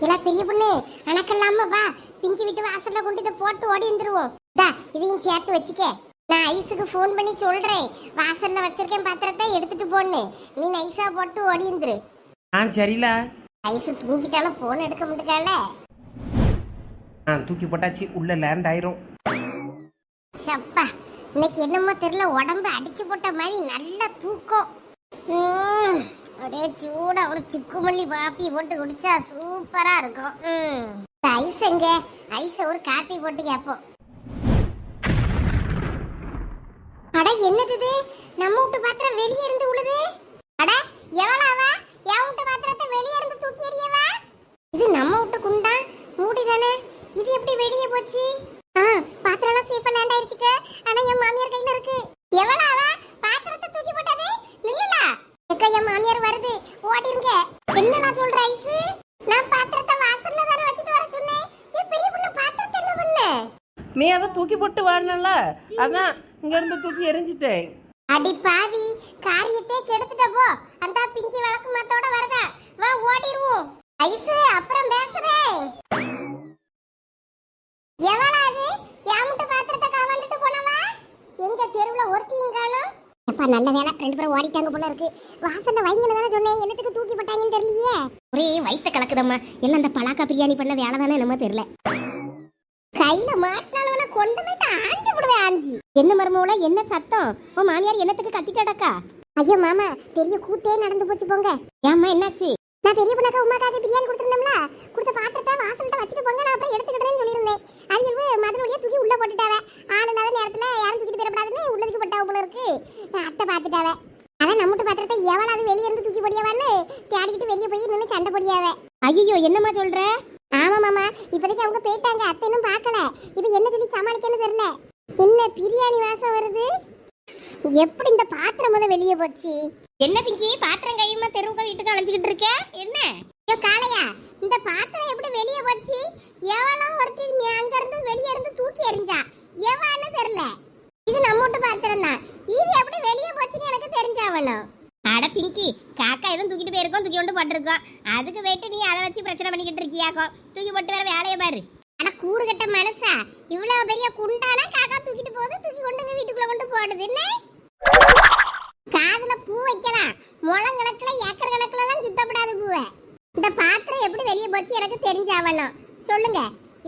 இல்ல பெரிய பொண்ணு அணக்கல்லாம வா, பிங்கி விட்டு வாசல்ல கொண்டு இதை போட்டு ஓடி வந்துருவோம். இதையும் சேர்த்து வச்சுக்க. நான் ஐஸுக்கு ஃபோன் பண்ணி சொல்றேன், வாசல்ல வச்சிருக்கேன் பாத்திரத்தை எடுத்துட்டு போன்னு. நீ நைஸா போட்டு ஓடி வந்துரு. சரிலா. ஐஸு தூங்கிட்டாலும் போன் எடுக்க முடியல. தூக்கி போட்டாச்சு, உள்ள லேண்ட் ஆயிரும். சப்பா, இன்னைக்கு என்னமோ தெரியல, உடம்பு அடிச்சு போட்ட மாதிரி நல்ல தூக்கம். அப்படியே சூடா ஒரு சிக்குமல்லி காப்பி போட்டு குடிச்சா சூப்பரா இருக்கும். ஐஸ் எங்க? ஐஸ ஒரு காப்பி போட்டு கேப்போம். அட என்னது, நம்ம வீட்டு பாத்திரம் வெளியே இருந்து உழுது. அட எவளாவா என் வீட்டு பாத்திரத்தை வெளியே இருந்து தூக்கி எறியவா? இது நம்ம வீட்டு குண்டா மூடி தானே, இது எப்படி வெளியே போச்சு? பாத்திரம் எல்லாம் சேஃபா லேண்ட் ஆயிருச்சுக்க. ஆனா என் மாமியார் கையில இருக்கு. எவளாவா பாத்திரத்தை தூக்கி போட்டது? நில்லுலா எக்க, என் மாமியார் வருது, ஓடிருங்க. என்னடா சொல்ற ஐஸ்? நான் பாத்திரத்தை வாசல்ல தானே வச்சிட்டு வர சொன்னேன். பெரிய பொண்ணு பாத்திரத்தை என்ன பண்ண? நீ அதை தூக்கி போட்டு வாடனல, அதான் இங்க இருந்து தூக்கி எரிஞ்சிட்டேன். அடி பாவி, காரியத்தை கெடுத்துட்ட போ. அந்த பிங்கி விளக்கு மாத்தோட வரதா, வா ஓடிடுவோம். ஐஸ் அப்புறம் பேசுறேன். எவளாது யாமுட்ட பாத்திரத்தை கலவண்டிட்டு போனவா? எங்க தெருவுல ஒருத்தியும் காணோம். அப்பா நல்ல வேலை, ரெண்டு பேரும் ஓடிட்டாங்க போல இருக்கு. வாசல்ல வைங்கன்னு தானே சொன்னேன், என்னத்துக்கு தூக்கி போட்டாங்கன்னு தெரியலையே. ஒரே வயித்த கலக்குதம்மா. எல்லாம் அந்த பலாக்கா பிரியாணி பண்ண வேலை தானே என்னமோ தெரியல. கையில மாட்டினாலும் கொண்டு போய் ஆஞ்சு விடுவேன். ஆஞ்சி என்ன மருமவுல, என்ன சத்தம்? உன் மாமியார் என்னத்துக்கு கத்திட்டாடக்கா? ஐயோ மாமா, பெரிய கூத்தே நடந்து போச்சு போங்க. ஏம்மா என்னாச்சு? நான் பெரிய பொண்ணாக்கா உமாக்காக பிரியாணி கொடுத்துருந்தோம்ல, கொடுத்த பாத்திரத்தை வாசல்கிட்ட வச்சுட்டு போங்க, நான் அப்புறம் எடுத்துக்கிட்டேன்னு சொல்லியிருந்தேன். அது மதுரை வழியா தூக்கி உள்ள போட்டுட்டாவ. ஆள் இல்லாத நேரத்துல யாரும் தூக்கிட்டு போயிடக்கூடாதுன்னு உள்ளதுக்கு போட்டாவ போல இருக்கு. அத்தை பார்த்துட்டாவ. அதான் நம்மட்டு பாத்திரத்தை எவனாவது வெளியே இருந்து தூக்கி போடியாவான்னு தேடிக்கிட்டு வெளியே போய் நின்று சண்டை போடியாவ. ஐயோ என்னம்மா சொல்ற? ஆமா மாமா, இப்போதைக்கு அவங்க போயிட்டாங்க, அத்தை இன்னும் பார்க்கல. இப்ப என்ன சொல்லி சமாளிக்கன்னு தெரியல. என்ன பிரியாணி வாசம் வருது? எப்படி இந்த பாத்திரம் முத வெளியே போச்சு? என்ன பிங்கி, பாத்திரம் கையுமா தெருவுக்க வீட்டுக்கு அழைஞ்சிக்கிட்டு இருக்க? என்ன காளையா, இந்த பாத்திரம் எப்படி வெளியே போச்சு? எவனோ ஒருத்தி அங்க இருந்து வெளியே இருந்து தூக்கி எறிஞ்சா, எவான்னு தெரியல. இது நம்ம வீட்டு பாத்திரம் தான், இது எப்படி வெளியே போச்சுன்னு எனக்கு தெரிஞ்சாவணும். அட பிங்கி, காக்கா எதுவும் தூக்கிட்டு போயிருக்கோம், தூக்கி கொண்டு போட்டிருக்கோம். அதுக்கு போயிட்டு நீ அதை வச்சு பிரச்சனை பண்ணிக்கிட்டு இருக்கியாக்கோ? தூக்கி போட்டு வேற வேலையை பாரு. ஆனா கூறுகட்ட மனசா, இவ்வளவு பெரிய குண்டானா காக்கா தூக்கிட்டு போகுது, தூக்கி கொண்டு வீட்டுக்குள்ள கொண்டு போடுது. என்ன காதுல பூ வைக்கலாம், முளம் கணக்குல ஏக்கர் கணக்குல எல்லாம் சுத்தப்படாது பூவை. இந்த பாத்திரம் எப்படி வெளியே போச்சு எனக்கு தெரிஞ்சாவணும். சொல்லுங்க,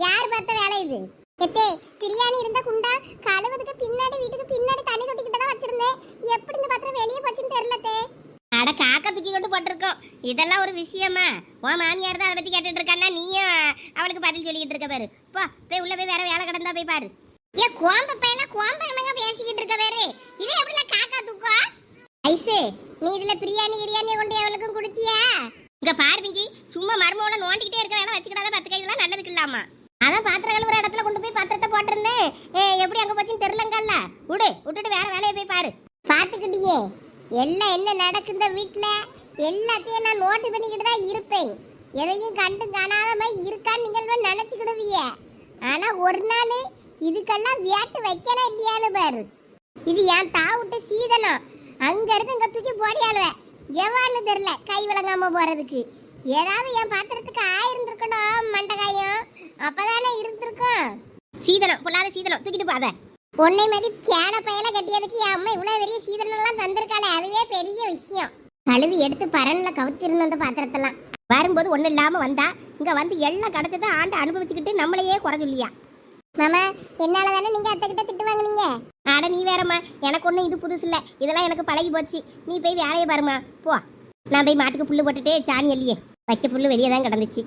யார் பார்த்த வேலை இது? எத்தே, பிரியாணி இருந்த குண்டா கழுவுறதுக்கு பின்னாடி வீட்டுக்கு பின்னாடி தண்ணி தொட்டிக்கிட்டு தான் வச்சிருந்தேன். எப்படி இந்த பாத்திரம் வெளியே போச்சுன்னு தெரியலத்தே. அட காக்கா தூக்கி கொண்டு போட்டிருக்கோம், இதெல்லாம் ஒரு விஷயமா? உன் மாமியார் தான் அதை பத்தி கேட்டுட்டு இருக்கான்னா நீயும் அவளுக்கு பதில் சொல்லிக்கிட்டு இருக்க பாரு. போய் உள்ள போய் வேற வேலை கிடந்தா போய் பாரு. ஏன் கோம்ப பையெல்லாம் கோம்ப என்னங்க பேசிக்கிட்டு இருக்க பாரு. இது எப்படில காக்கா தூக்கா? ஐசு, நீ இதுல பிரியாணி கிரியாணியை கொண்டு அவளுக்கும் கொடுத்தியா? இங்க பாரு பிங்கி, சும்மா மர்மோட நோண்டிக்கிட்டே இருக்க வேலை வச்சுக்கிட்டாதான் பத்து கைகளாம் நல்லதுக்கு இல்லாமா. அதான் பாத்திரங்கள் ஒரு இடத்துல கொண்டு போய் பாத்திரத்தை போட்டிருந்தேன், எப்படி அங்க போச்சுன்னு தெரியலங்கல்ல. விட்டுட்டு வேற வேலையை போய் பாரு. பாத்துக்கிட்டீங்க எல்லாம் என்ன நடக்குந்த வீட்டுல, எல்லாத்தையும் நான் நோட்டு பண்ணிக்கிட்டு தான் இருப்பேன். எதையும் கண்டு காணாம இருக்கான்னு நீங்கள் நினைச்சுக்கிடுவீங்க. ஆனா ஒரு நாள் இதுக்கெல்லாம் வேட்டு வைக்கணும் இல்லையான்னு பாரு. இது என் தாவுட்டு சீதனம், அங்க இருந்து இங்க தூக்கி போடியாளுவேன். எவான்னு தெரியல கை விளங்காம போறதுக்கு. ஏதாவது என் பாத்திரத்துக்கு ஆயிருந்திருக்கணும் மண்டகாயம், அப்பதானே இருந்திருக்கும். சீதனம் பொல்லாத சீதனம், தூக்கிட்டு போத. பொண்ணை மாதிரி கேன பயல கட்டியதுக்கு என் அம்மா இவ்வளவு பெரிய சீதனம் எல்லாம் தந்திருக்காளே, அதுவே பெரிய விஷயம். கழுவி எடுத்து பரன்ல கவுத்திருந்த அந்த பாத்திரத்தெல்லாம் வரும்போது ஒண்ணு இல்லாம வந்தா, இங்க வந்து எல்லாம் கிடைச்சதை ஆண்டு அனுபவிச்சுக்கிட்டு நம்மளையே குறை சொல்லியா. மாமா, என்னால தானே நீங்க அத்தை கிட்ட திட்டு வாங்குனீங்க. ஆட நீ வேறம்மா, எனக்கு ஒண்ணு இது புதுசு இல்ல, இதெல்லாம் எனக்கு பழகி போச்சு. நீ போய் வேலையை பாருமா போ. நான் போய் மாட்டுக்கு புல்லு போட்டுட்டு சாணி எல்லையே வைக்க, புல்லு வெளியே தான் கிடந்துச்சு.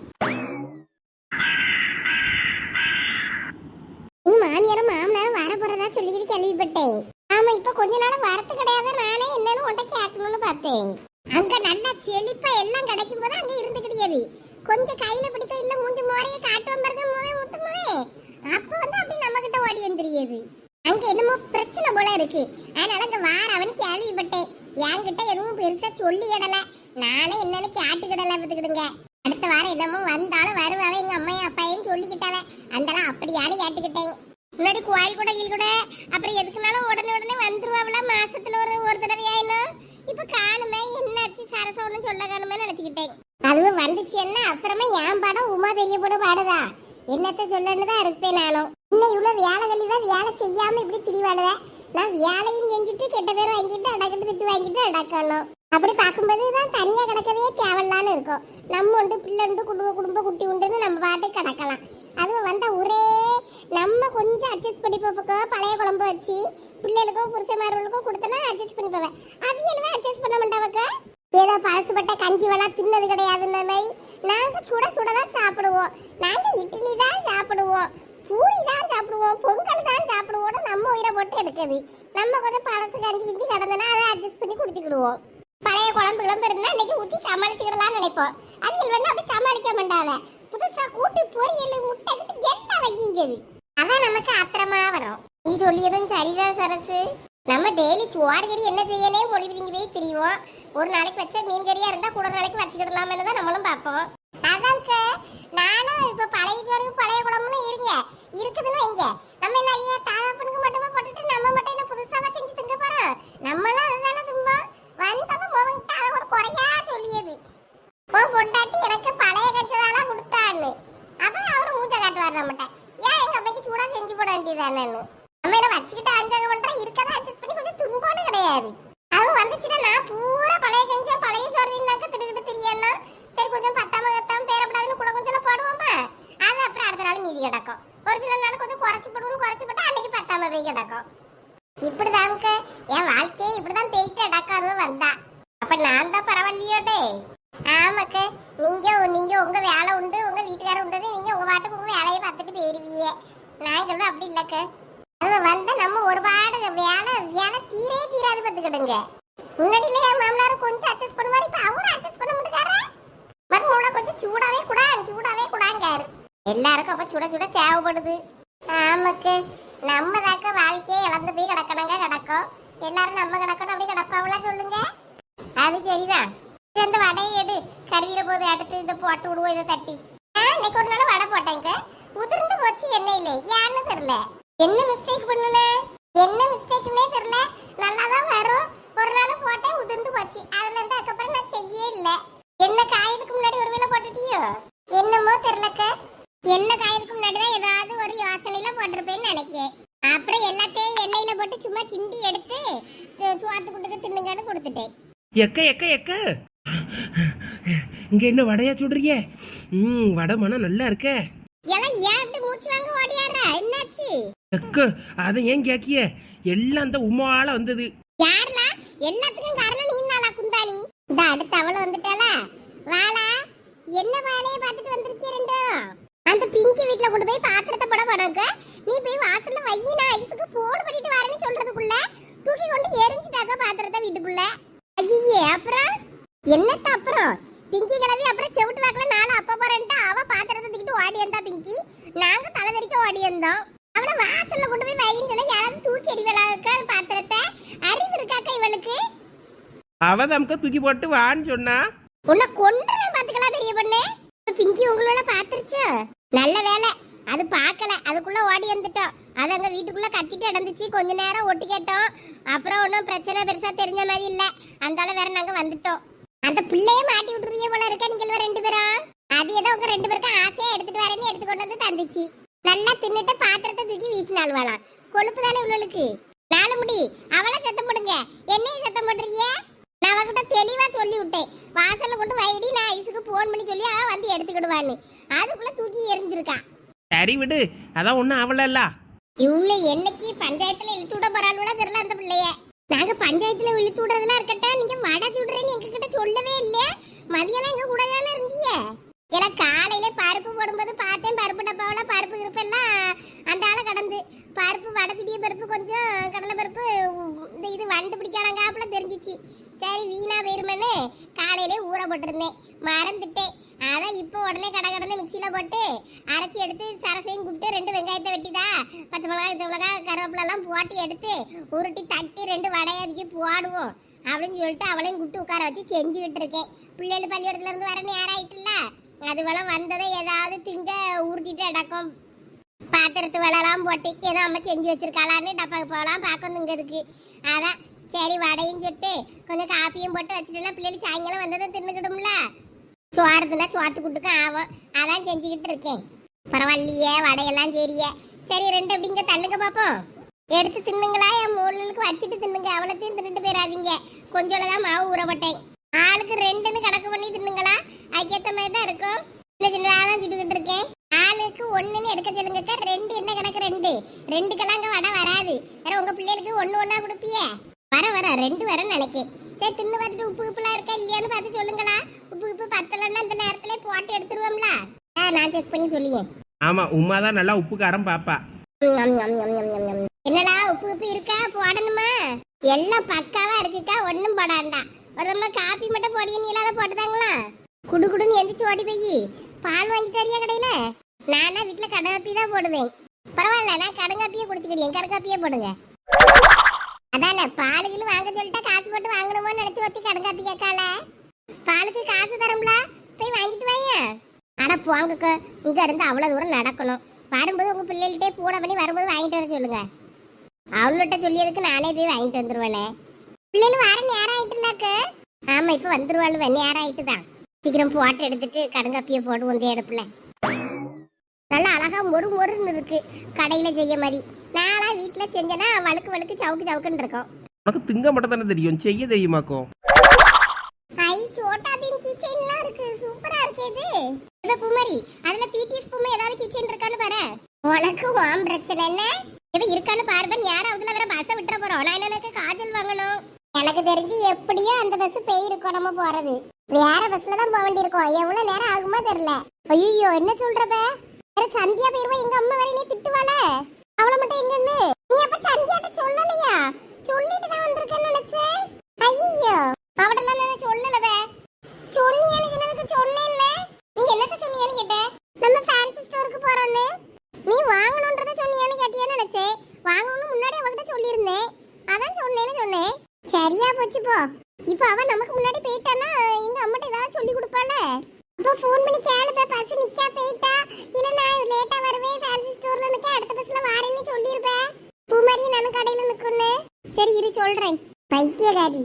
மாமியாரும் மாமனாரும் வர போறதா சொல்லிக்கிட்டு கேள்விப்பட்டேன். ஆமா, இப்ப கொஞ்ச நாள் வரத்து கிடையாது. நானே என்னன்னு உன்ட்ட கேட்கணும்னு பார்த்தேன். அங்க நல்லா செழிப்பா எல்லாம் கிடைக்கும் போது அங்க இருந்து கிடையாது. கொஞ்சம் கையில பிடிக்க இல்ல மூஞ்சி மோரைய காட்டுவோம் பாருங்க, மோவே முத்துமே. அப்ப வந்து அப்படி நம்ம கிட்ட ஓடியும் தெரியாது. அங்க என்னமோ பிரச்சனை போல இருக்கு, அதனால அங்க வார அவனு கேள்விப்பட்டேன். என்கிட்ட எதுவும் பெருசா சொல்லி கிடல, நானே என்னன்னு கேட்டுக்கிடல பார்த்துக்கிடுங்க. அடுத்த வாரம் என்னமோ வந்தாலும் வருவாவே எங்க அம்மையும் அப்பாயும் சொல்லிக்கிட்டாவே, அந்தெல்லாம் அப்படியானு கேட்டுக்கிட்டேன். முன்னாடி கோயில் கூட கீழ் கூட அப்புறம் எதுக்குனாலும் உடனே வந்துருவாங்களா, மாசத்துல ஒரு தடவை ஆயினும். இப்ப காணுமே, என்னாச்சு சரசம்னு சொல்ல காணுமே நினைச்சுக்கிட்டேன். அதுவும் வந்துச்சுன்னா அப்புறமா என் படம் உமா பெரிய படம் பாடுதா என்னத்த சொல்லன்னு தான் இருப்பேன் நானும். இன்னும் இவ்வளோ வேலை கழிதான் வேலை செய்யாம இப்படி திரிவாடுவேன். நான் வேலையும் செஞ்சுட்டு கெட்ட பேர் வாங்கிட்டு அடக்கிட்டு திட்டு வாங்கிட்டு அடக்கணும். அப்படி பார்க்கும்போது தான் தனியாக கிடக்கவே தேவையில்லான்னு இருக்கும். நம்ம உண்டு பிள்ளை உண்டு குடும்ப குட்டி உண்டுன்னு நம்ம பாட்டுக்கு கிடக்கலாம். அதுவும் வந்த ஒரே நம்ம கொஞ்சம் அட்ஜஸ்ட் பண்ணி போப்போ பழைய குழம்பு வச்சு பிள்ளைகளுக்கும் புருஷமார்களுக்கும் கொடுத்தனா அட்ஜஸ்ட் பண்ணி போவேன். அவியலுமே அட்ஜஸ்ட் பண்ண மாட்டாவக்க. ஏதோ பழசுப்பட்ட கஞ்சி வேணா தின்னது கிடையாதுன்னு மாதிரி நாங்க சுட சுட தான் சாப்பிடுவோம். நாங்க இட்லி தான் சாப்பிடுவோம், பூரி தான் சாப்பிடுவோம், பொங்கல் தான் சாப்பிடுவோம். நம்ம உயிரை போட்டு எடுக்குது. நம்ம கொஞ்சம் பழசு கஞ்சி கிஞ்சி கிடந்தனா அதை அட்ஜஸ்ட் பண்ணி குடிச்சுக்கிடுவோம். பழைய குழம்பு இருந்தா இன்னைக்கு ஊற்றி சமாளிச்சுக்கிடலாம்னு நினைப்போம். அவியல் வேணா அப்படி சமாளிக்க மாட்டாவ. புதுசா கூட்டு பொரியல் முட்டை கிட்ட எல்லாம் வைக்கிங்கிறது. அதான் நமக்கு ஆத்திரமா வரும். நீ சொல்லியதும் சரிதான் சரசு. நம்ம டெய்லி சோறு கறி என்ன செய்யனே பொழிவிங்க போய் தெரியும். ஒரு நாளைக்கு வச்ச மீன் கறியா இருந்தா கூட நாளைக்கு வச்சுக்கிடலாம்னு தான் நம்மளும் பார்ப்போம். அதான்க்க நானும் இப்ப பழைய சோறு பழைய குழம்புன்னு இருக்குதுன்னு வைங்க. நம்ம என்ன ஐயா தாகப்பனுக்கு மட்டுமே போட்டுட்டு நம்ம மட்டும் என்ன புதுசாவா செஞ்சு திங்க போறோம். நம்மளும் அதுதானே தும்போம். வந்ததும் மோவன்ட்டு அதை ஒரு குறையா சொல்லியது. பொண்டாட்டி எனக்கு பழைய கஞ்சதாலாம் கொடுத்தான்னு அப்ப அவரு மூச்சை காட்டுவார் நம்மகிட்ட. ஏன் எங்க அம்மைக்கு சூடா செஞ்சு போட வேண்டியதானு நம்ம என்ன வச்சுக்கிட்டு அஞ்சாங்க பண்றோம். இருக்கதான் அட்ஜஸ்ட் பண்ணி கொஞ்சம் தும்போடு கிடையாது. அவன் வந்துச்சுன்னா நான் பூரா பழைய கஞ்சா பழைய சோறுனாக்க திட்டுக்கிட்டு தெரியன்னா சரி கொஞ்சம் பத்தாம பேரப்படாதுன்னு கூட கொஞ்சம் போடுவோமா. அது அப்புறம் அடுத்த நாள் மீதி கிடக்கும். ஒரு சில நாள் கொஞ்சம் குறைச்சி போட்டு அன்னைக்கு பத்தாம போய் கிடக்கும். இப்படிதாங்க என் வாழ்க்கையே இப்படிதான் தேய்ட்டு அடக்காது வந்தா. அப்ப நான் தான் பரவாயில்லையோட்டே. ஆமாக்க நீங்க உங்க வேலை உண்டு உங்க வீட்டுக்காரர் உண்டு நீங்க உங்க பாட்டுக்கு உங்க வேலையை பார்த்துட்டு போயிருவீங்க. நான் சொல்ல அப்படி இல்லக்க. அது வந்தா நம்ம ஒருபாடு வேலை தீராது பார்த்துக்கிடுங்க. முன்னாடியில என் மாமனார் கொஞ்சம் அட்ஜஸ்ட் பண்ணுவாரு. இப்ப அவரும் அட்ஜஸ்ட் பண்ண முடியாரு. மறுமூட கொஞ்சம் சூடாவே கூடாங்காரு. எல்லாருக்கும் அப்ப சுட சுட தேவைப்படுது. ஆமாக்க நம்ம தாக்க வாழ்க்கையை இழந்து போய் கிடக்கும். எல்லாரும் நம்ம கிடக்கணும் அப்படி கிடப்பாவளா சொல்லுங்க. அது சரிதான். இந்த வடையை எடு கருவிட போது அடுத்து இதை போட்டு விடுவோம். இதை தட்டி இன்னைக்கு ஒரு நாள் வடை போட்டேங்க. உதிர்ந்து போச்சு எண்ணெயில. ஏன்னு தெரியல என்ன மிஸ்டேக் மிஸ்டேக்னே தெரியல. நல்லாதான் வரும். ஒரு நாள் போட்டேன் உதிர்ந்து போச்சு. அதுல இருந்து அதுக்கப்புறம் நான் செய்யே இல்லை. என்ன காயதுக்கு முன்னாடி ஒரு வேளை போட்டுட்டியோ என்னமோ தெரியலக்க. என்ன காயதுக்கு முன்னாடிதான் ஏதாவது ஒரு யோசனையில போட்டிருப்பேன்னு நினைக்கிறேன். அப்புறம் எல்லாத்தையும் எண்ணெயில போட்டு சும்மா கிண்டி எடுத்து சுவாத்து குட்டுக்கு தின்னுங்கன்னு கொடுத்துட்டேன். எக்க இங்க என்ன வடையா சுடுறீங்க? வடை மனம் நல்லா இருக்க. எல்லாம் ஏன் இப்படி மூச்சு வாங்க ஓடியாரா? என்னாச்சு? எக்க அதை ஏன் கேக்கிய? எல்லாம் அந்த உமால வந்தது. யாருலா? எல்லாத்துக்கும் காரணம் நீ நாளா குந்தாணி. இந்த அடுத்த அவள வந்துட்டாளா? வாளா என்ன வேலையை பார்த்துட்டு வந்திருக்கீங்க? அந்த பிங்கி வீட்ல கொண்டு போய் பாத்திரத்தை போட போனாங்க. நீ போய் வாசல்ல வையி நான் ஐஸுக்கு போன் பண்ணிட்டு வரேன்னு சொல்றதுக்குள்ள தூக்கி கொண்டு எரிஞ்சிட்டாக்க பாத்திரத்தை வீட்டுக்குள்ள. ஐயே அப்புறம் என்னத்த அப்புறம் பிங்கி கிளவி அப்புறம் செவிட்டு வாக்கல நாலு அப்பா போறேன்ட்டு அவ பாத்திரத்தை தூக்கிட்டு ஓடி வந்தா பிங்கி. நாங்க தலை தெறிக்க ஓடி வந்தோம். அவளை வாசல்ல கொண்டு போய் வையின்னு சொன்னா யாராவது தூக்கி எறிவலாக்க பாத்திரத்தை. அறிவு இருக்காக்கா இவளுக்கு? அவ நமக்கு தூக்கி போட்டு வான்னு சொன்னா உன்னை கொண்டுருவேன் பாத்துக்கலாம் பெரிய பொண்ணு. பிங்கி உங்களோட பாத்துருச்சு. நல்ல வேலை அது பார்க்கல. அதுக்குள்ள ஓடி வந்துட்டோம். அது அங்க வீட்டுக்குள்ள கத்திட்டு நடந்துச்சு. கொஞ்ச நேரம் ஒட்டு கேட்டோம். அப்புறம் ஒன்றும் பிரச்சனை பெருசா தெரிஞ்ச மாதிரி இல்ல. அந்தால வேற நாங்க வந்துட்டோம். அந்த பிள்ளைய மாட்டி விட்டுருவிய போல இருக்க நீங்க ரெண்டு பேரும். அது ஏதோ உங்க ரெண்டு பேருக்கும் ஆசையா எடுத்துட்டு வரேன்னு எடுத்து கொண்டு வந்து தந்துச்சு. நல்லா தின்னுட்டு பாத்திரத்தை தூக்கி வீசினாலுவாளாம். கொழுப்பு தானே உள்ளளுக்கு. நாலு முடி அவளை சத்தம் போடுங்க. என்னையும் சத்தம் போடுறீங்க? நான் அவகிட்ட தெளிவா சொல்லி விட்டேன். வாசல்ல கொண்டு வைடி நான் ஐஸுக்கு போன் பண்ணி சொல்லி அவ வந்து எடுத்துக்கிடுவான்னு. அதுக்குள்ள தூக்கி எரிஞ்சிருக்கா. சரி விடு, அதான் ஒண்ணும் அவளல்ல. இவ்வளவு என்னைக்கு பஞ்சாயத்துல இழுத்து விட போறாளுவா தெரியல அந்த பிள்ளைய. நாங்க பஞ்சாயத்துல இழுத்து விடுறதுலாம் இருக்கட்டும். நீங்க வடை சுடுறேன்னு எங்க கிட்ட சொல்லவே இல்லையா? மதியம் எங்க கூட தானே இருந்தீங்க. எல்லாம் காலையில பருப்பு போடும்போது பார்த்தேன். பருப்பு டப்பாவில பருப்பு இருப்பெல்லாம் அந்த ஆளை கடந்து பருப்பு வடை சுடிய பருப்பு கொஞ்சம் கடலை பருப்பு இந்த இது வண்டு பிடிக்கானங்காப்புல தெரிஞ்சிச்சு. சரி வீணா போயிருமேன்னு காலையிலே ஊற போட்டிருந்தேன். மறந்துட்டேன். அதான் இப்போ உடனே கடனை மிக்சியில போட்டு அரைச்சி எடுத்து சரசையும் கூப்பிட்டு 2 வெங்காயத்தை வெட்டிதா பச்சை மிளகா கருவேப்பிலை எல்லாம் போட்டு எடுத்து உருட்டி தட்டி 2 வடையாதிக்கு போடுவோம் அப்படின்னு சொல்லிட்டு அவளையும் கூப்பிட்டு உட்கார வச்சு செஞ்சுக்கிட்டு இருக்கேன். பிள்ளைகள் பள்ளிக்கூடத்துல இருந்து வர நேரம் ஆயிட்டுல. அதுவெல்லாம் வந்ததை ஏதாவது திங்க உருட்டிட்டு அடக்கம் பாத்திரத்து வளலாம் போட்டு ஏதோ அம்மா செஞ்சு வச்சிருக்காளான்னு டப்பாக்கு போகலாம் பார்க்கணுங்கிறதுக்கு. அதான் சரி வடையும் சுட்டு கொஞ்சம் காப்பியும் போட்டு வச்சுட்டோன்னா பிள்ளைகள் சாயங்காலம் வந்ததை தின்னுக்கிடும்ல. சோறுதுன்னா சோத்து குட்டுக்கு ஆகும், அதான் செஞ்சுக்கிட்டு இருக்கேன். பரவாயில்லையே, வடையெல்லாம் சரியே. சரி, 2 அப்படிங்க தள்ளுங்க பாப்போம். எடுத்து தின்னுங்களா, என் மூணுக்கு வச்சுட்டு தின்னுங்க. அவ்வளோத்தையும் தின்னுட்டு போயிடாதீங்க. கொஞ்சோட தான் மாவு ஊறப்பட்டேன். ஆளுக்கு 2ன்னு கணக்கு பண்ணி தின்னுங்களா, அதுக்கேற்ற மாதிரி தான் இருக்கும். சின்ன சின்னதாக தான் சுட்டுக்கிட்டு இருக்கேன். ஆளுக்கு 1ன்னு எடுக்க சொல்லுங்கக்கா. 2 என்ன கணக்கு? 2 அங்கே வடை வராது. வேற உங்க பிள்ளைகளுக்கு 1 கொடுப்பியே. வர 2 வரேன்னு நினைக்கேன். சரி, தின்னு பார்த்துட்டு உப்பு உப்புலாம் இருக்கா இல்லையான்னு பார்த்து சொல்லுங்களா. உப்பு பத்தலைன்னா இந்த நேரத்துல போட்டு எடுத்துருவோம்ல. நான் செக் பண்ணி சொல்லியேன். ஆமா, உமா தான் நல்லா உப்பு காரம் பாப்பா. என்னடா உப்பு இருக்கா, போடணுமா? எல்லாம் பக்காவா இருக்குக்கா, ஒன்னும் போடாண்டா. ஒரு காப்பி மட்டும் போடியும் இல்லாத போட்டுதாங்களா? குடுன்னு எந்திரிச்சு ஓடி போய் பால் வாங்கிட்டு வரியா கடையில? நானா வீட்டுல கடங்காப்பி தான் போடுவேன். பரவாயில்ல, நான் கடங்காப்பியே குடிச்சுக்கிட்டேன். கடங்காப்பியே போடுங்க. அதானே, பாலுக்கு வாங்க சொல்லிட்டா காசு போட்டு வாங்கணுமோன்னு நினைச்சு ஒத்தி கடங்காப்பி கேட்கால. பாலுக்கு காசு தரம்ல, போய் வாங்கிட்டு வாங்க. ஆனா போங்கக்க, இங்க இருந்து அவ்வளவு தூரம் நடக்கணும். வரும்போது உங்க பிள்ளைகிட்டே பூனை பண்ணி வரும்போது வாங்கிட்டு வர சொல்லுங்க. அவள்கிட்ட சொல்லியதுக்கு நானே போய் வாங்கிட்டு வந்துருவேனே. பிள்ளைகள் வர நேரம் ஆயிட்டுலாக்க? ஆமா, இப்ப வந்துருவாள். நேரம் ஆயிட்டு தான். சீக்கிரம் போட்டு எடுத்துட்டு கடங்காப்பிய போட்டு வந்து எடுப்புல. நல்லா அழகா மொறுன்னு இருக்கு, கடையில செய்ய மாதிரி. நானா வீட்டுல செஞ்சேன்னா வழுக்கு சவுக்குன்னு இருக்கும். உனக்கு திங்க மட்டும் தானே தெரியும், செய்ய தெரியுமாக்கும்? ஐ, சோட்டா பீம் கிச்சன்லாம் இருக்கு, சூப்பரா இருக்கு. இது பூமாரி, அதுல பிடிஎஸ் பூமா ஏதாவது கிச்சன் இருக்கான்னு பாரு. உனக்கு வாம் பிரச்சனை என்ன? இவ இருக்கான்னு பாருபன். யாராவதுல வேற பஸ்ஸை விட்டுற போறோம். நான் எனக்கு காஜல் வாங்கணும். எனக்கு தெரிஞ்சு எப்படியோ அந்த பஸ் போயிருக்கோம். நம்ம போறது வேற பஸ்ல தான் போக வேண்டியிருக்கோம். எவ்வளவு நேரம் ஆகுமா தெரியல. ஐயோ, என்ன சொல்றப்ப? வேற சந்தியா போயிருவா. எங்க அம்மா வேற நீ திட்டுவாள. அவளை மட்டும் எங்கன்னு நீ அப்ப சந்தியாட்ட சொல்லலையா? சொல்லிட்டு தான் வந்திருக்கேன்னு நினைச்சேன். ஐயோ, அவடெல்லாம் நான் சொல்லலவே. சொன்னியான்னு எனக்கு சொன்னேன்ல. நீ என்னத்த சொன்னியான்னு கேட்ட? நம்ம ஃபேன்சி ஸ்டோருக்கு போறோம்னு. நீ வாங்கணும்ன்றத சொன்னியான்னு கேட்டியான்னு நினைச்சேன். வாங்கணும்னு முன்னாடி அவகிட்ட சொல்லியிருந்தேன். அதான் சொன்னேன். சரியா போச்சு போ. இப்போ அவ நமக்கு முன்னாடி போயிட்டானா எங்க அம்மாட்ட ஏதாவது சொல்லி கொடுப்பாள. அப்போ ஃபோன் பண்ணி கேளுப்ப, பஸ் நிக்கா போயிட்டா இல்ல நான் லேட்டா வருவேன் ஃபேன்சி ஸ்டோர்ல நிக்க அடுத்த பஸ்ல வாரேன்னு சொல்லிருப்பேன். பூமாரி நான் கடையில நிக்கொன்னு. சரி இரு சொல்றேன். பைத்தியகாரி,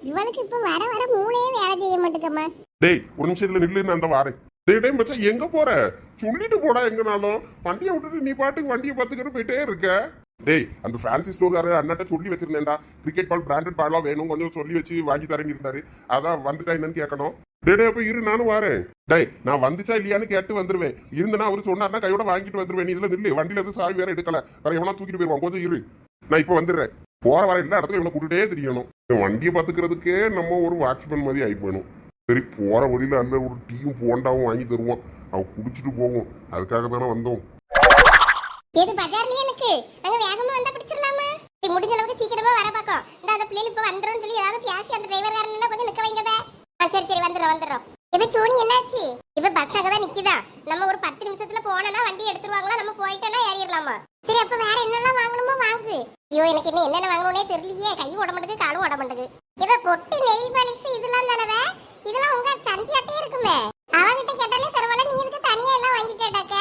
இவளுக்கு இப்ப வர மூளையே வேலை செய்ய மாட்டேங்கம்மா. டேய், ஒரு நிமிஷத்துல நில்லு, நான் அந்த வாரேன். டேய் மச்சான், எங்க போற? சொல்லிட்டு போடா. எங்கனாலும் வண்டியை விட்டுட்டு நீ பாட்டுக்கு வண்டியை பார்த்துக்கிட்டு போயிட்டே இருக்க. டேய், அந்த ஃபேன்சி ஸ்டோர்காரர் அண்ணாட்ட சொல்லி வச்சிருந்தேன்டா, கிரிக்கெட் பால் பிராண்டட் பாலா வேணும், கொஞ்சம் சொல்லி வச்சு வாங்கி தரேன்னு இருந்தாரு. அதான் வந்துட்டா என்னன்னு கேட்கணும். டேய் அப்ப இரு, நானும் வரேன். டேய், நான் வந்துச்சா இல்லையான்னு கேட்டு வந்துருவேன். இருந்தனா அவரு சொன்னார்னா கையோட வாங்கிட்டு வந்துருவேன். நீ இதுல நில்லு, வண்டியில இருந்து சாவி வேற எடுக்கல, வேற எவனா தூக்கிட்டு போயிருவான். கொஞ்சம் இரு, நான் இப்ப வந்துடுறேன். போற வர எல்லா இடத்துல இவனை கூட்டுட்டே தெரியணும். வண்டியை பாத்துக்கிறதுக்கே நம்ம ஒரு வாட்ச்மேன் மாதிரி ஆகி போயணும். சரி, போற வழியில அந்த ஒரு டீயும் போண்டாவும் வாங்கி தருவோம், அவன் குடிச்சிட்டு போவோம். அதுக்காக தானே வந்தோம். எது பஜார்லயே எனக்கு அங்க வேகமா வந்தா பிடிச்சிடலாமா? முடிஞ்ச அளவுக்கு சீக்கிரமா வர பாக்கோம். அந்த பிள்ளைகள் இப்ப வந்துரும் சொல்லி ஏதாவது பேசி அந்த டிரைவர் காரனா கொஞ்சம் நிக்க வைங்கவே. சரி வந்துடும். இப்ப சோனி என்னாச்சு? இப்ப பஸ் அங்கதான் நிக்குதா. நம்ம ஒரு 10 நிமிஷத்துல போனோம்னா வண்டி எடுத்துருவாங்களா, நம்ம போயிட்டோம்னா ஏறிடலாமா? சரி, அப்ப வேற என்னெல்லாம் வாங்கணுமோ வாங்கு. ஐயோ, எனக்கு என்னென்ன வாங்கணும்னே தெரியலையே. கை ஓட மாட்டேங்குது, காலும் ஓட மாட்டேங்குது. இவ பொட்டு நெயில் பாலிஷ் இதெல்லாம் தானவே? இதெல்லாம் உங்க சந்தியாட்டே இருக்குமே. அவகிட்ட கேட்டாலே தரவால, நீ இதுக்கு தனியா எல்லாம் வாங்கிட்டேடாக்க.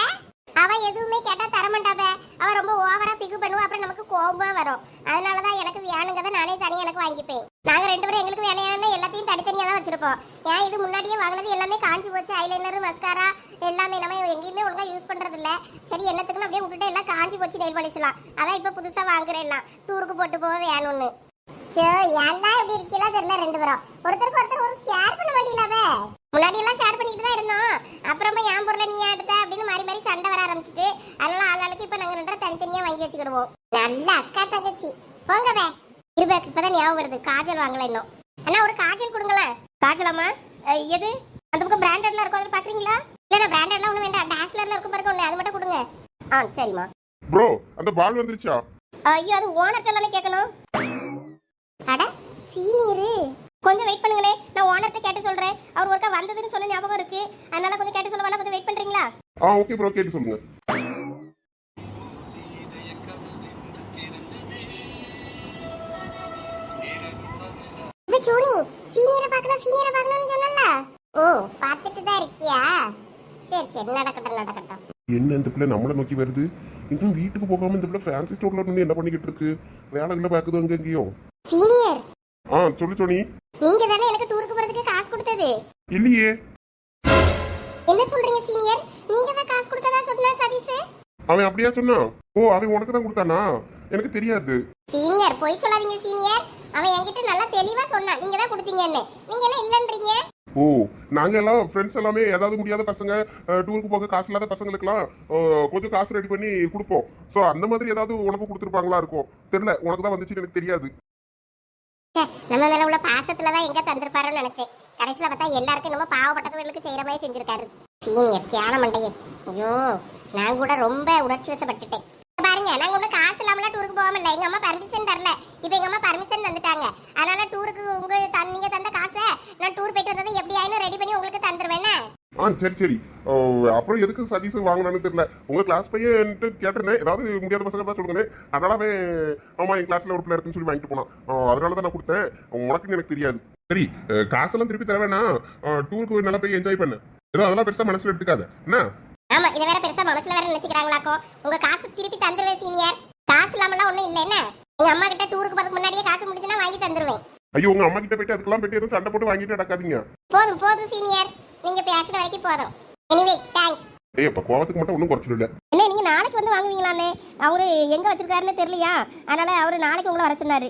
அவ எதுவுமே கேட்டா தரமாட்டாப்ப. அவ ரொம்ப ஓவரா பிக்கு பண்ணுவா, அப்புறம் நமக்கு கோபமா வரும். அதனாலதான் எனக்கு வேணுங்கதை நானே தனியா எனக்கு வாங்கிப்பேன். நாங்க 2 பேரும் எங்களுக்கு வேணையான எல்லாத்தையும் தனித்தனியா தான் வச்சிருப்போம். ஏன் இது முன்னாடியே வாங்கினது எல்லாமே காஞ்சி போச்சு. ஐலைனர், மஸ்காரா எல்லாமே நம்ம எங்கேயுமே ஒழுங்கா யூஸ் பண்றது இல்ல. சரி, என்னத்துக்குன்னு அப்படியே விட்டுட்டு எல்லாம் காஞ்சி போச்சு நெயில் பாலிஷ்லாம். அதான் இப்ப புதுசா வாங்குறேன், டூருக்கு போட்டு போக வேணும்னு. ஏன்டா இப்படி இருக்கீங்களா தெரியல. 2 பேரும் ஒருத்தருக்கு ஒரு ஷேர் பண்ண மாட்டீங்களாவே. முன்னாடி எல்லாம் ஷேர் பண்ணிட்டு தான் இருந்தோம். அப்புறமா என் பொருளை நீ எடுத்த அப்படின்னு மாறி சண்டை வர ஆரம்பிச்சுட்டு, அதனால ஆளாளுக்கு இப்ப நாங்க 2 பேரும் தனித்தனியா வாங்கி வச்சுக்கிடுவோம். நல்ல அக்கா தங்கச்சி போங்கவே. இருபாக்கு இப்பதான் ஞாபகம் வருது, காஜல் வாங்கல இன்னும். அண்ணா ஒரு காஜல் கொடுங்களேன். காஜலாமா? எது? அந்த பக்கம் பிராண்டட்ல இருக்கும், அதில் பாக்குறீங்களா? இல்ல பிராண்டட்லாம் ஒண்ணு வேண்டாம், டாஸ்லர்ல இருக்கும் பாருங்க ஒண்ணு, அது மட்டும் கொடுங்க. சரிம்மா. ப்ரோ, அந்த பால் வந்துருச்சா? ஐயோ, அது ஓனர்ட்ட தானே கேட்கணும். அட சீனியரு, கொஞ்சம் வெயிட் பண்ணுங்களே, நான் ஓனர்ட்ட கேட்டு சொல்றேன். அவர் ஒருக்கா வந்ததுன்னு சொன்ன ஞாபகம் இருக்கு, அதனால கொஞ்சம் கேட்டு சொல்லுவாங்க. கொஞ்சம் வெயிட் பண்றீங்களா? ஓகே ப்ரோ, கேட்டு சொல்லுங்க. இப்ப சோனி சீனியரை பார்க்கணும்னு சொன்னல. ஓ, பார்த்துட்டு தான் இருக்கியா? சரி நடக்கட்டும். என்ன இந்த பிள்ளை நம்மளை நோக்கி வருது? இன்னும் வீட்டுக்கு போகாம இந்த பிள்ளை ஃபேன்சி ஸ்டோர்ல இருந்து என்ன பண்ணிக்கிட்டு இருக்கு? வேலைகளை பாக்குது அங்க எங்கேயும். சீனியர், சொல்லு சோனி. நீங்க தானே எனக்கு டூருக்கு போறதுக்கு காசு கொடுத்தது? இல்லையே. என்ன சொல்றீங்க சீனியர்? நீங்க தான் காசு கொடுத்ததா சொன்னா சதீஷ். அவன் அப்படியா சொன்னான்? ஓ, அவன் உனக்கு தான் கொடுத்தானா? எனக்கு தெரியாது. சீனியர் போய் சொல்லாதீங்க சீனியர். அவன் என்கிட்ட நல்லா தெளிவா சொன்னான் நீங்க தான் கொடுத்தீங்கன்னு. நீங்க என்ன இல்லன்றீங்க? ஓ, நாங்க எல்லாம் ஃப்ரெண்ட்ஸ் எல்லாமே ஏதாவது முடியாத பசங்க, டூருக்கு போக காசு இல்லாத பசங்களுக்குலாம் கொஞ்சம் காசு ரெடி பண்ணி கொடுப்போம். ஸோ அந்த மாதிரி ஏதாவது உனக்கு கொடுத்துருப்பாங்களா இருக்கும். தெரியல, உனக்கு தான் வந்துச்சு, எனக்கு தெரியாது. நம்ம மேல உள்ள பாசத்துலதான் எங்க தந்திருப்பாருன்னு நினைச்சேன். கடைசியில பார்த்தா எல்லாருக்கும் நம்ம பாவப்பட்டவர்களுக்கு செய்யற மாதிரி செஞ்சிருக்காரு சீனியர். தியான மண்டையே. ஐயோ, நான் கூட ரொம்ப உணர்ச்சி வசப்பட்டுட்டேன். பாருங்க, நாங்க ஒன்றும் காசு இல்லாமல டூருக்கு போகாம இல்லை. எங்க அம்மா பர்மிஷன் தரல. இப்போ எங்க அம்மா பர்மிஷன் தந்துட்டாங்க. அதனால டூருக்கு நீங்க தந்த காசை நான் டூர் போயிட்டு வந்ததை எப்படி ஆயினும் ரெடி பண்ணி உங்களுக்கு தந்துருவேன்னு. சரி சரி. அப்புறம் எதுக்கு சதீஷ் வாங்கினான்னு தெரியல. உங்க கிளாஸ் பையன்ட்டு கேட்டிருந்தேன், ஏதாவது முடியாத பசங்க தான் சொல்லுங்க. அதனாலவே ஆமா என் கிளாஸ்ல ஒரு பிள்ளை இருக்குன்னு சொல்லி வாங்கிட்டு போனான். அதனால தான் நான் கொடுத்தேன். உனக்குன்னு எனக்கு தெரியாது. சரி, காசெல்லாம் திருப்பி தர வேணா. டூருக்கு நல்லா போய் என்ஜாய் பண்ணு. ஏதோ அதெல்லாம் பெருசா மனசுல எடுத்துக்காத என்ன. ஆமா, இதை வேற பெருசா மனசுல வேற நினைச்சுக்கிறாங்களாக்கோ. உங்க காசு திருப்பி தந்துருவேன் சீனியர். காசு இல்லாமலாம் ஒண்ணும் இல்லை என்ன. எங்க அம்மா கிட்ட டூருக்கு போறதுக்கு முன்னாடியே காசு முடிஞ்சுன்னா வாங்கி தந்துருவேன். ஐயோ, உங்க அம்மா கிட்ட போயிட்டு அதுக்கெல்லாம் போயிட்டு எதுவும் சண்டை போட்டு வாங்கிட்டு நடக்காதீங்க. போதும் போதும் சீனியர், நீங்க பேசுற வரைக்கும் போதும். Anyway thanks. ஏய், அப்ப கோவத்துக்கு மட்டும் ஒன்றும் குறைச்சிடல. என்ன நீங்க நாளைக்கு வந்து வாங்குவீங்களான்னு அவரு எங்க வச்சிருக்காருன்னு தெரியலையா. அதனால அவரு நாளைக்கு உங்களை வர சொன்னாரு.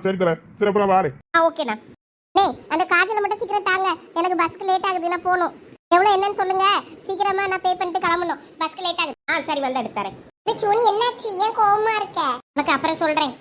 சரி தரேன். சரி, அப்புறம் வாரேன். ஓகேண்ணா. அந்த காஜல மட்டும் சீக்கிரம் தாங்க. எனக்கு பஸ்க்கு லேட் ஆகுது, நான் போகணும். எவ்வளவு என்னன்னு சொல்லுங்க. சீக்கிரமா நான் பே பண்ணிட்டு கிளம்பணும். பஸ்க்கு லேட் ஆகுது. சரி வந்து எடுத்துறேன். சோனி என்னாச்சு? ஏன் கோவமா இருக்க? உனக்கு அப்புறம் சொல்றேன்.